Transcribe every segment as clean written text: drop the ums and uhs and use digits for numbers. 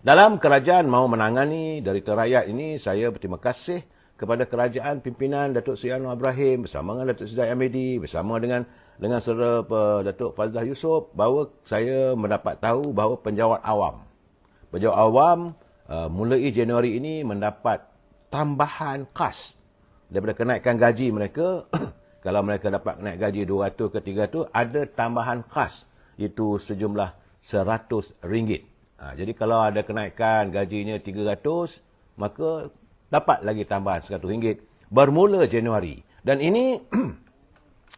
Dalam kerajaan mahu menangani derita rakyat ini, saya berterima kasih kepada kerajaan pimpinan Datuk Seri Anwar Ibrahim bersama dengan Datuk Seri Zahid Hamidi, bersama dengan saudara Datuk Fazlah Yusof, bahawa saya mendapat tahu bahawa penjawat awam mulai Januari ini mendapat tambahan khas daripada kenaikan gaji mereka. Kalau mereka dapat naik gaji 200 ke 300, ada tambahan khas, itu sejumlah RM100. Jadi kalau ada kenaikan gajinya 300, maka dapat lagi tambahan RM100 bermula Januari. Dan ini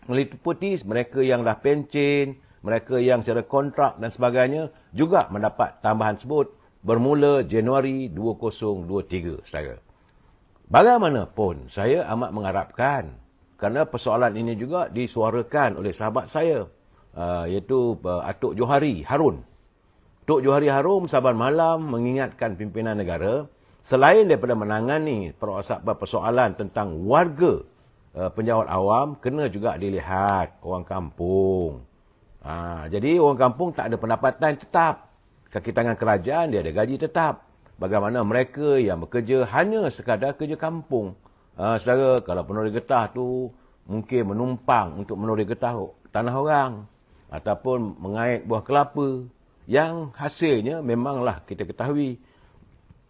meliputi mereka yang dah pencen, mereka yang secara kontrak dan sebagainya juga mendapat tambahan tersebut bermula Januari 2023, saudara. Bagaimanapun, saya amat mengharapkan, kerana persoalan ini juga disuarakan oleh sahabat saya, iaitu Atuk Johari Harun. Tok Johari Harun saban malam mengingatkan pimpinan negara, selain daripada menangani persoalan tentang warga penjawat awam, kena juga dilihat orang kampung. Jadi orang kampung tak ada pendapatan tetap. Kaki tangan kerajaan dia ada gaji tetap. Bagaimana mereka yang bekerja hanya sekadar kerja kampung. Saudara, kalau penuri getah tu mungkin menumpang untuk menuri getah tanah orang, ataupun mengait buah kelapa, yang hasilnya memanglah kita ketahui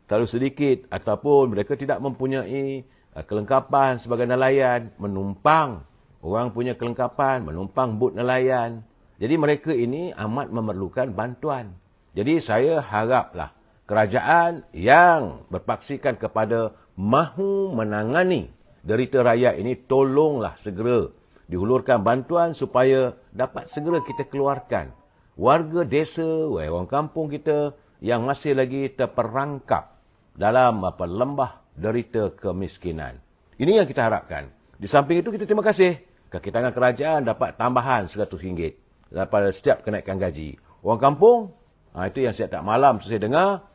terlalu sedikit, ataupun mereka tidak mempunyai kelengkapan sebagai nelayan, menumpang orang punya kelengkapan, menumpang bot nelayan. Jadi mereka ini amat memerlukan bantuan. Jadi saya haraplah kerajaan yang berpaksikan kepada mahu menangani derita rakyat ini, tolonglah segera dihulurkan bantuan supaya dapat segera kita keluarkan warga desa, orang kampung kita yang masih lagi terperangkap dalam lembah derita kemiskinan. Ini yang kita harapkan. Di samping itu, kita terima kasih kaki tangan kerajaan dapat tambahan RM100 daripada setiap kenaikan gaji. Orang kampung, itu yang setiap malam saya dengar,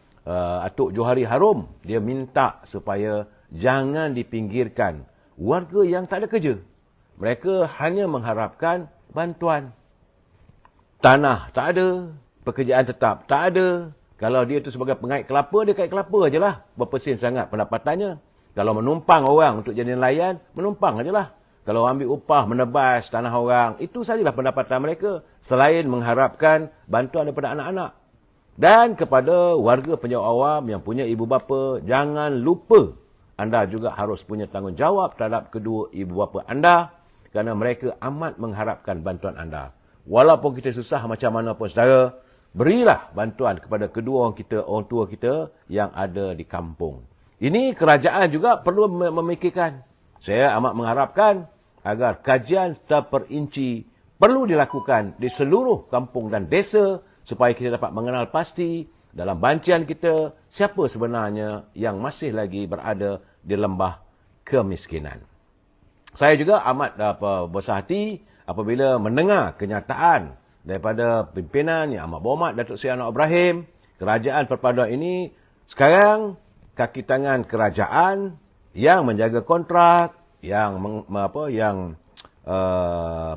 Atuk Johari Harum, dia minta supaya jangan dipinggirkan warga yang tak ada kerja. Mereka hanya mengharapkan bantuan. Tanah tak ada, pekerjaan tetap tak ada. Kalau dia tu sebagai pengait kelapa, dia kait kelapa ajalah. Berapa sen sangat pendapatannya. Kalau menumpang orang untuk jadi nelayan, menumpang ajalah. Kalau ambil upah menebas tanah orang, itu sajalah pendapatan mereka. Selain mengharapkan bantuan daripada anak-anak. Dan kepada warga penjawat awam yang punya ibu bapa, jangan lupa anda juga harus punya tanggungjawab terhadap kedua ibu bapa anda, kerana mereka amat mengharapkan bantuan anda. Walaupun kita susah macam mana pun, saudara, berilah bantuan kepada kedua orang tua kita yang ada di kampung. Ini kerajaan juga perlu memikirkan. Saya amat mengharapkan agar kajian terperinci perlu dilakukan di seluruh kampung dan desa supaya kita dapat mengenal pasti dalam bancian kita siapa sebenarnya yang masih lagi berada di lembah kemiskinan. Saya juga amat besar hati apabila mendengar kenyataan daripada pimpinan yang amat berhormat Datuk Seri Anwar Ibrahim, kerajaan perpaduan ini sekarang kaki tangan kerajaan yang menjaga kontrak, yang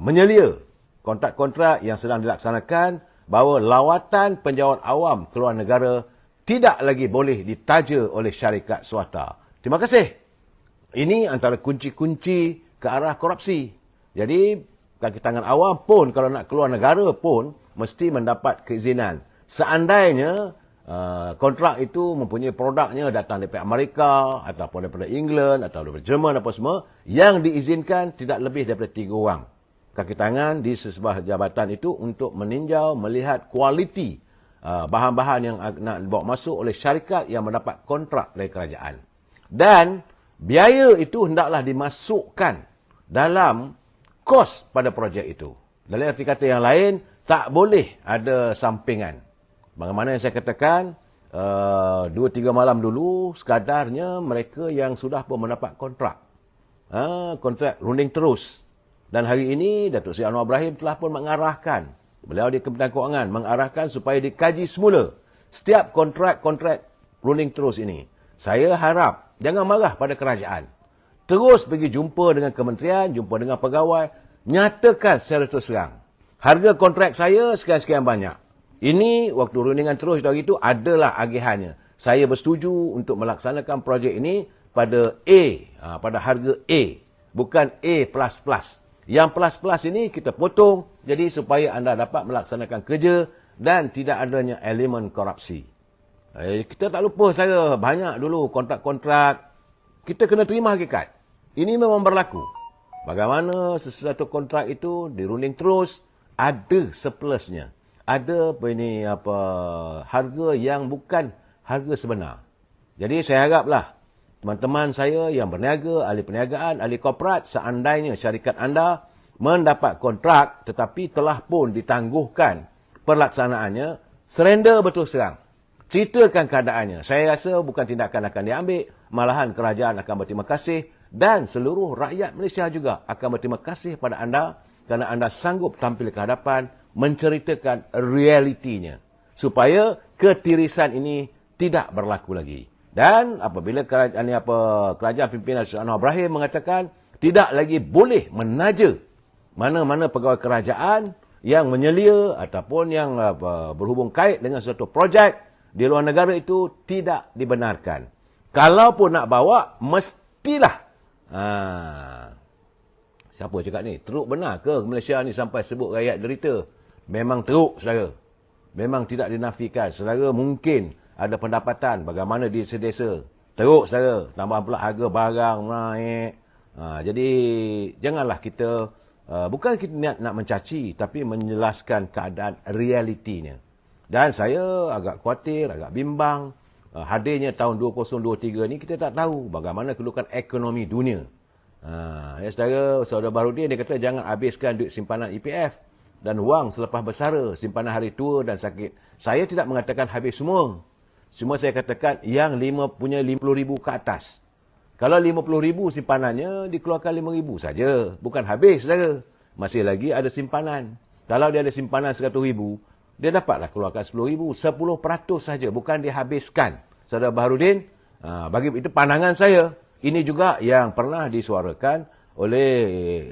menyelia kontrak-kontrak yang sedang dilaksanakan, bahawa lawatan penjawat awam ke luar negara tidak lagi boleh ditaja oleh syarikat swasta. Terima kasih. Ini antara kunci-kunci ke arah korupsi. Jadi kaki tangan awam pun kalau nak keluar negara pun mesti mendapat keizinan. Seandainya kontrak itu mempunyai produknya datang daripada Amerika ataupun daripada England atau daripada Jerman apa semua, yang diizinkan tidak lebih daripada 3 orang kaki tangan di sebuah jabatan itu untuk meninjau, melihat kualiti bahan-bahan yang nak dibawa masuk oleh syarikat yang mendapat kontrak dari kerajaan. Dan biaya itu hendaklah dimasukkan dalam kos pada projek itu. Dalam arti kata yang lain, tak boleh ada sampingan. Bagaimana yang saya katakan, 2-3 malam dulu, sekadarnya mereka yang sudah pun mendapat kontrak. Kontrak runding terus. Dan hari ini, Datuk Seri Anwar Ibrahim telah pun mengarahkan, beliau di Kementerian Kewangan, mengarahkan supaya dikaji semula setiap kontrak-kontrak runding terus ini. Saya harap, jangan marah pada kerajaan. Terus pergi jumpa dengan kementerian, jumpa dengan pegawai, nyatakan secara terus terang. Harga kontrak saya sekian-sekian banyak. Ini waktu rundingan terus dari itu adalah agihannya. Saya bersetuju untuk melaksanakan projek ini pada A, pada harga A. Bukan A++. Yang plus-plus ini kita potong jadi supaya anda dapat melaksanakan kerja dan tidak adanya elemen korupsi. Kita tak lupa saya banyak dulu kontrak-kontrak. Kita kena terima hakikat. Ini memang berlaku. Bagaimana sesuatu kontrak itu dirunding terus, ada surplusnya. Ada harga yang bukan harga sebenar. Jadi saya haraplah teman-teman saya yang berniaga, ahli perniagaan, ahli korporat, seandainya syarikat anda mendapat kontrak tetapi telah pun ditangguhkan perlaksanaannya, surrender betul serang. Ceritakan keadaannya. Saya rasa bukan tindakan akan diambil, malahan kerajaan akan berterima kasih dan seluruh rakyat Malaysia juga akan berterima kasih pada anda kerana anda sanggup tampil ke hadapan menceritakan realitinya supaya ketirisan ini tidak berlaku lagi. Dan apabila kerajaan pimpinan Sri Anwar Ibrahim mengatakan tidak lagi boleh menaja mana-mana pegawai kerajaan yang menyelia ataupun yang berhubung kait dengan suatu projek di luar negara itu tidak dibenarkan. Kalaupun nak bawa, mestilah. Siapa cakap ni? Teruk benar ke Malaysia ni sampai sebut rakyat derita? Memang teruk, saudara. Memang tidak dinafikan. Saudara mungkin ada pendapatan bagaimana di desa-desa. Teruk, saudara. Tambah pula harga barang naik. Jadi, janganlah kita, bukan kita nak mencaci, tapi menjelaskan keadaan realitinya. Dan saya agak khawatir, agak bimbang. Hadirnya tahun 2023 ni, kita tak tahu bagaimana kedudukan ekonomi dunia. Saudara Baharudin, dia kata jangan habiskan duit simpanan EPF dan wang selepas bersara, simpanan hari tua dan sakit. Saya tidak mengatakan habis semua. Cuma saya katakan yang punya 50,000 ke atas. Kalau 50,000 simpanannya, dikeluarkan 5,000 saja. Bukan habis, saudara. Masih lagi ada simpanan. Kalau dia ada simpanan 100,000, dia dapatlah keluarkan 10,000. 10% saja, bukan dihabiskan. Saudara Baharudin, bagi itu pandangan saya. Ini juga yang pernah disuarakan oleh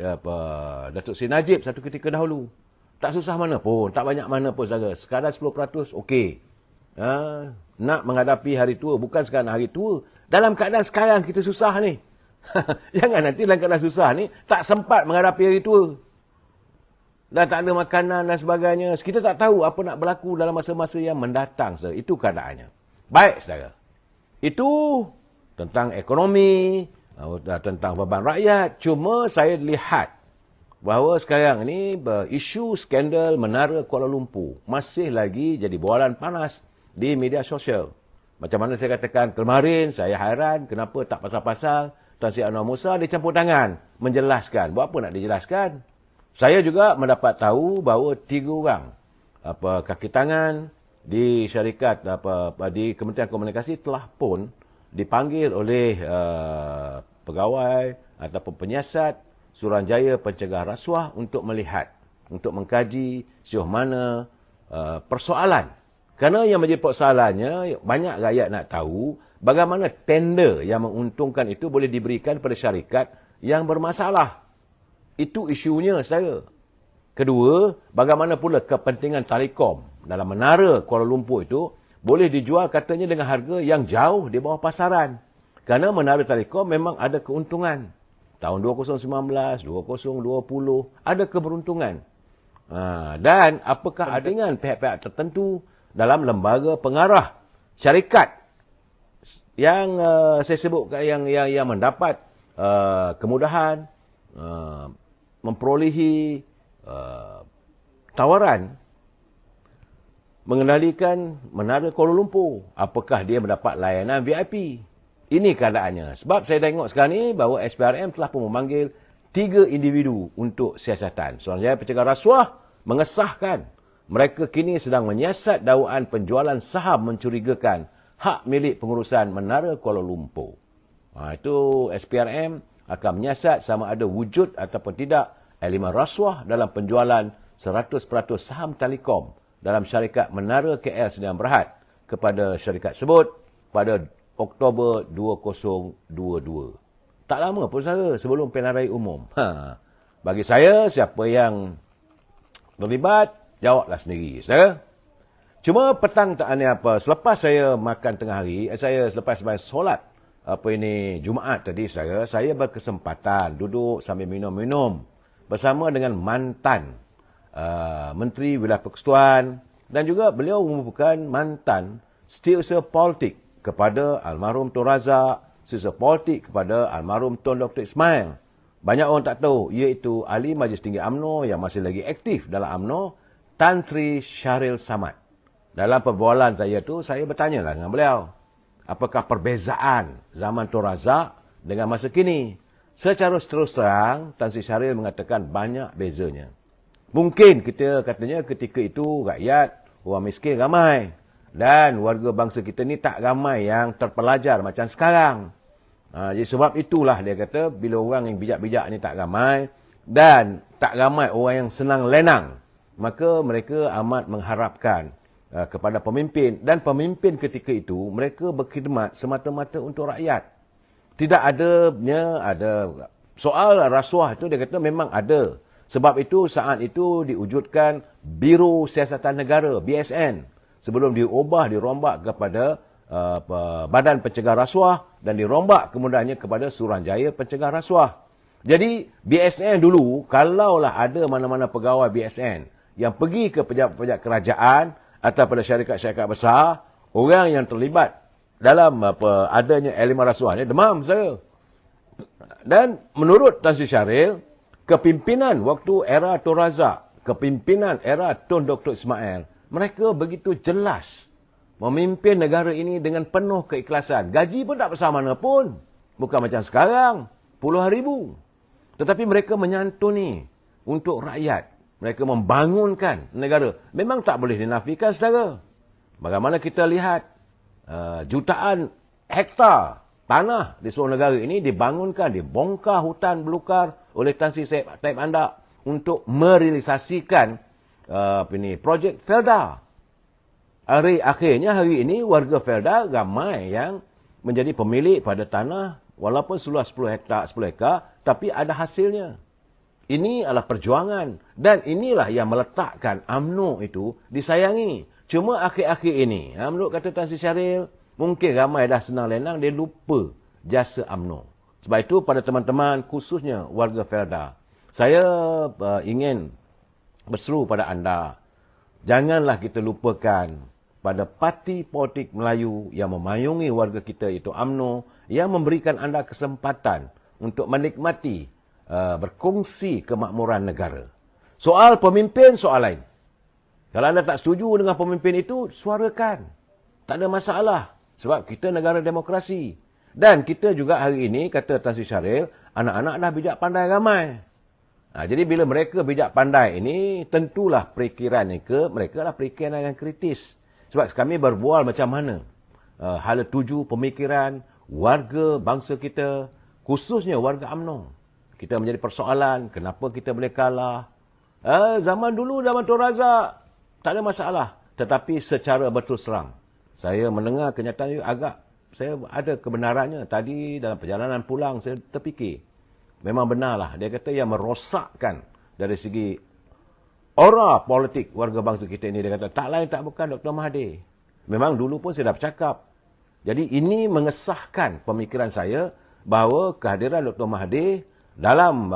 Datuk Seri Najib satu ketika dahulu. Tak susah mana pun, tak banyak mana pun saudara. Sekadar 10% okey. Nak menghadapi hari tua, bukan sekadar hari tua. Dalam keadaan sekarang kita susah ni. Jangan nanti dalam keadaan susah ni, tak sempat menghadapi hari tua. Dan tak ada makanan dan sebagainya. Kita tak tahu apa nak berlaku dalam masa-masa yang mendatang, saudara. Itu keadaannya. Baik, saudara. Itu tentang ekonomi, tentang beban rakyat. Cuma saya lihat bahawa sekarang ini isu skandal Menara Kuala Lumpur masih lagi jadi bualan panas di media sosial. Macam mana saya katakan kemarin, saya hairan kenapa tak pasal-pasal Tan Sri Anwar Musa dicampur tangan menjelaskan. Buat apa nak dijelaskan? Saya juga mendapat tahu bahawa 3 orang kaki tangan di syarikat di Kementerian Komunikasi telah pun dipanggil oleh pegawai ataupun penyiasat Suruhanjaya Pencegahan Rasuah untuk melihat, untuk mengkaji sejauh mana persoalan. Kerana yang menjadi persoalannya, banyak rakyat nak tahu bagaimana tender yang menguntungkan itu boleh diberikan kepada syarikat yang bermasalah. Itu isunya, saudara. Kedua, bagaimana pula kepentingan Telekom dalam Menara Kuala Lumpur itu boleh dijual katanya dengan harga yang jauh di bawah pasaran. Kerana Menara Telekom memang ada keuntungan. Tahun 2019, 2020, ada keberuntungan. Dan apakah ada dengan pihak-pihak tertentu dalam lembaga pengarah syarikat yang saya sebut yang mendapat kemudahan memperolehi tawaran mengendalikan Menara Kuala Lumpur. Apakah dia mendapat layanan VIP? Ini keadaannya. Sebab saya tengok sekarang ni bahawa SPRM telah pun memanggil 3 individu untuk siasatan. Suruhanjaya Pencegahan Rasuah mengesahkan mereka kini sedang menyiasat dakwaan penjualan saham mencurigakan hak milik pengurusan Menara Kuala Lumpur. Itu SPRM akan menyiasat sama ada wujud ataupun tidak elemen rasuah dalam penjualan 100% saham Telekom dalam syarikat Menara KL Sdn Bhd kepada syarikat tersebut pada Oktober 2022. Tak lama pun saudara sebelum pilihan raya umum. Bagi saya, siapa yang terlibat, jawablah sendiri, saudara. Cuma petang tak ni apa, selepas saya makan tengah hari, saya selepas solat Jumaat tadi saya berkesempatan duduk sambil minum-minum bersama dengan mantan Menteri Wilayah Persekutuan dan juga beliau merupakan mantan setiausaha politik kepada almarhum Tun Razak, setiausaha politik kepada almarhum Tun Dr. Ismail. Banyak orang tak tahu, iaitu Ahli Majlis Tinggi UMNO yang masih lagi aktif dalam UMNO, Tan Sri Syahril Samad. Dalam perbualan saya tu, saya bertanyalah dengan beliau, apakah perbezaan zaman Tun Razak dengan masa kini? Secara terus terang, Tan Sri Syahril mengatakan banyak bezanya. Mungkin kita katanya ketika itu rakyat, orang miskin ramai. Dan warga bangsa kita ni tak ramai yang terpelajar macam sekarang. Jadi sebab itulah dia kata, bila orang yang bijak-bijak ni tak ramai, dan tak ramai orang yang senang lenang, maka mereka amat mengharapkan kepada pemimpin. Dan pemimpin ketika itu, mereka berkhidmat semata-mata untuk rakyat. Tidak ada soal rasuah itu, dia kata memang ada. Sebab itu saat itu diwujudkan Biro Siasatan Negara, BSN. Sebelum dirombak kepada Badan Pencegah Rasuah dan dirombak kemudiannya kepada Suruhanjaya Pencegah Rasuah. Jadi BSN dulu, kalaulah ada mana-mana pegawai BSN yang pergi ke pejabat-pejabat kerajaan atau pada syarikat-syarikat besar, orang yang terlibat dalam adanya elemen rasuah ni, demam saya. Dan menurut Tan Sri Syahril, kepimpinan waktu era Tun Razak, kepimpinan era Tun Dr. Ismail, mereka begitu jelas memimpin negara ini dengan penuh keikhlasan. Gaji pun tak besar mana pun. Bukan macam sekarang, puluhan ribu. Tetapi mereka menyantuni untuk rakyat. Mereka membangunkan negara. Memang tak boleh dinafikan, saudara. Bagaimana kita lihat jutaan hektar tanah di seluruh negara ini dibangunkan, dibongkar hutan belukar oleh Tan Sri Taib Andak untuk merealisasikan projek Felda. Akhirnya hari ini warga Felda ramai yang menjadi pemilik pada tanah walaupun seluas 10 hektar, tapi ada hasilnya. Ini adalah perjuangan dan inilah yang meletakkan UMNO itu disayangi. Cuma akhir-akhir ini, menurut kata Tan Sri Syahril, mungkin ramai dah senang lenang, dia lupa jasa UMNO. Sebab itu pada teman-teman, khususnya warga Felda, saya ingin berseru pada anda, janganlah kita lupakan pada parti politik Melayu yang memayungi warga kita, iaitu UMNO, yang memberikan anda kesempatan untuk menikmati, berkongsi kemakmuran negara. Soal pemimpin, soal lain. Kalau anda tak setuju dengan pemimpin itu, suarakan. Tak ada masalah. Sebab kita negara demokrasi. Dan kita juga hari ini, kata Tan Sri Syahril, anak-anak dah bijak pandai ramai. Jadi bila mereka bijak pandai ini, tentulah perikiran mereka adalah perikiran yang kritis. Sebab kami berbual macam mana hala tuju pemikiran warga bangsa kita, khususnya warga UMNO. Kita menjadi persoalan, kenapa kita boleh kalah. Zaman dulu, zaman Tun Razak, tak ada masalah. Tetapi secara berterus terang, saya mendengar kenyataan itu saya ada kebenarannya. Tadi dalam perjalanan pulang, saya terfikir. Memang benarlah. Dia kata yang merosakkan dari segi aura politik warga bangsa kita ini. Dia kata tak lain tak bukan Dr. Mahathir. Memang dulu pun saya dah bercakap. Jadi ini mengesahkan pemikiran saya bahawa kehadiran Dr. Mahathir dalam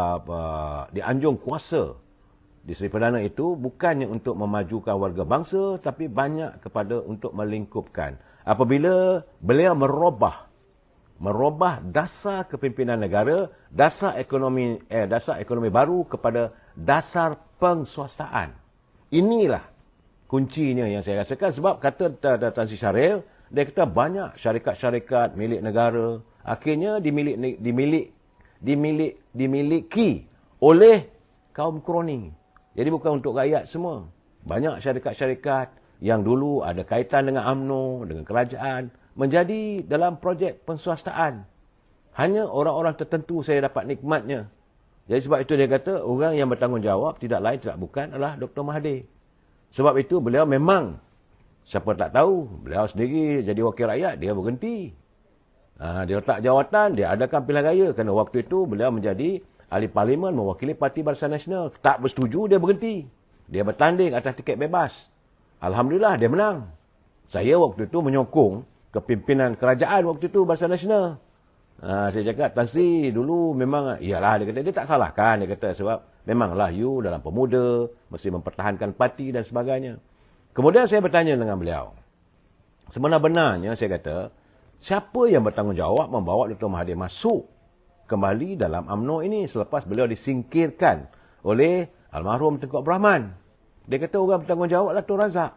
di anjung kuasa di Seri Perdana itu bukannya untuk memajukan warga bangsa, tapi banyak kepada untuk melingkupkan. Apabila beliau merubah dasar kepimpinan negara, dasar ekonomi baru kepada dasar pengswastaan. Inilah kuncinya yang saya rasakan. Sebab kata Tan Sri Syahril, dia kata banyak syarikat-syarikat milik negara akhirnya dimiliki oleh kaum kroni. Jadi bukan untuk rakyat semua. Banyak syarikat-syarikat yang dulu ada kaitan dengan UMNO, dengan kerajaan, menjadi dalam projek penswastaan. Hanya orang-orang tertentu saya dapat nikmatnya. Jadi sebab itu dia kata, orang yang bertanggungjawab tidak lain tidak bukan adalah Dr. Mahathir. Sebab itu beliau memang, siapa tak tahu, beliau sendiri jadi wakil rakyat, dia berhenti. Dia letak jawatan, dia adakan pilihan raya. Kerana waktu itu beliau menjadi ahli parlimen mewakili Parti Barisan Nasional. Tak bersetuju, dia berhenti. Dia bertanding atas tiket bebas. Alhamdulillah dia menang. Saya waktu itu menyokong kepimpinan kerajaan waktu itu Barisan Nasional. Saya cakap, Tan Sri dulu memang, iyalah, dia kata, dia tak salahkan, dia kata, sebab memanglah you dalam pemuda, mesti mempertahankan parti dan sebagainya. Kemudian saya bertanya dengan beliau, sebenar-benarnya saya kata, siapa yang bertanggungjawab membawa Dr. Mahathir masuk kembali dalam UMNO ini selepas beliau disingkirkan oleh almarhum Tengku Abdul Rahman? Dia kata orang bertanggungjawab adalah Tun Razak.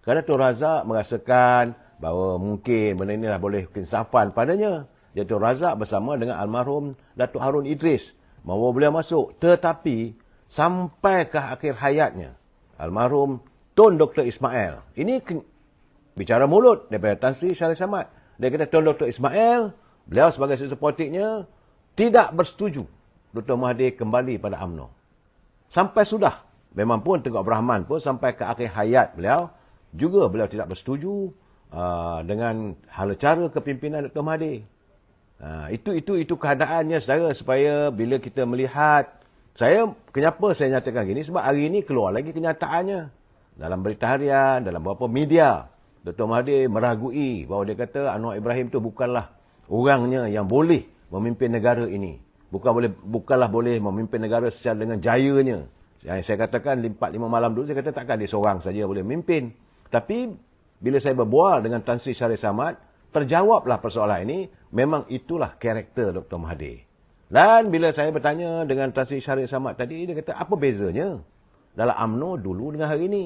Kerana Tun Razak merasakan bahawa mungkin benda inilah boleh keinsafan padanya. Jadi Tun Razak bersama dengan almarhum Datuk Harun Idris membawa beliau masuk. Tetapi sampai ke akhir hayatnya, almarhum Tun Dr. Ismail, ini bicara mulut daripada Tan Sri Shariah Samad. Dia kata Tun Dr. Ismail, beliau sebagai sesuatu politiknya, tidak bersetuju Dr. Mahathir kembali pada UMNO. Sampai sudah. Memang pun Tengku Abdul Rahman pun sampai ke akhir hayat beliau, juga beliau tidak bersetuju dengan hala cara kepimpinan Dr. Mahathir. Itu keadaannya, saudara, supaya bila kita melihat, kenapa saya nyatakan gini, sebab hari ini keluar lagi kenyataannya. Dalam berita harian, dalam beberapa media, Dr. Mahathir meragui bahawa dia kata Anwar Ibrahim itu bukanlah orangnya yang boleh memimpin negara ini. Bukanlah boleh memimpin negara secara dengan jayanya. Saya katakan 4-5 malam dulu, saya kata takkan dia seorang saja boleh memimpin. Tapi bila saya berbual dengan Tan Sri Shariah Samad, terjawablah persoalan ini, memang itulah karakter Dr. Mahathir. Dan bila saya bertanya dengan Tan Sri Shariah Samad tadi, dia kata apa bezanya dalam UMNO dulu dengan hari ini?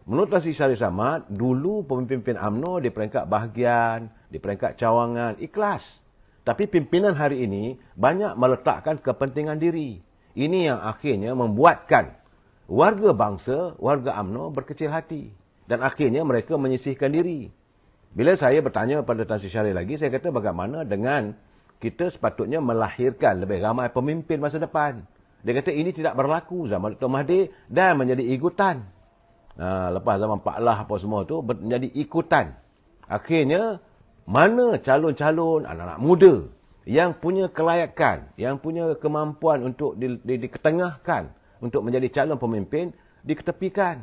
Menurut Tan Sri Shariah Samad, dulu pemimpin UMNO di peringkat bahagian, di peringkat cawangan, ikhlas. Tapi pimpinan hari ini banyak meletakkan kepentingan diri. Ini yang akhirnya membuatkan warga bangsa, warga UMNO berkecil hati. Dan akhirnya mereka menyisihkan diri. Bila saya bertanya pada Tan Sri Shariah lagi, saya kata bagaimana dengan kita sepatutnya melahirkan lebih ramai pemimpin masa depan. Dia kata ini tidak berlaku zaman Dr. Mahathir dan menjadi ikutan. Lepas zaman Pak Lah apa semua tu menjadi ikutan. Akhirnya mana calon-calon anak-anak muda yang punya kelayakan, yang punya kemampuan untuk diketengahkan untuk menjadi calon pemimpin, diketepikan.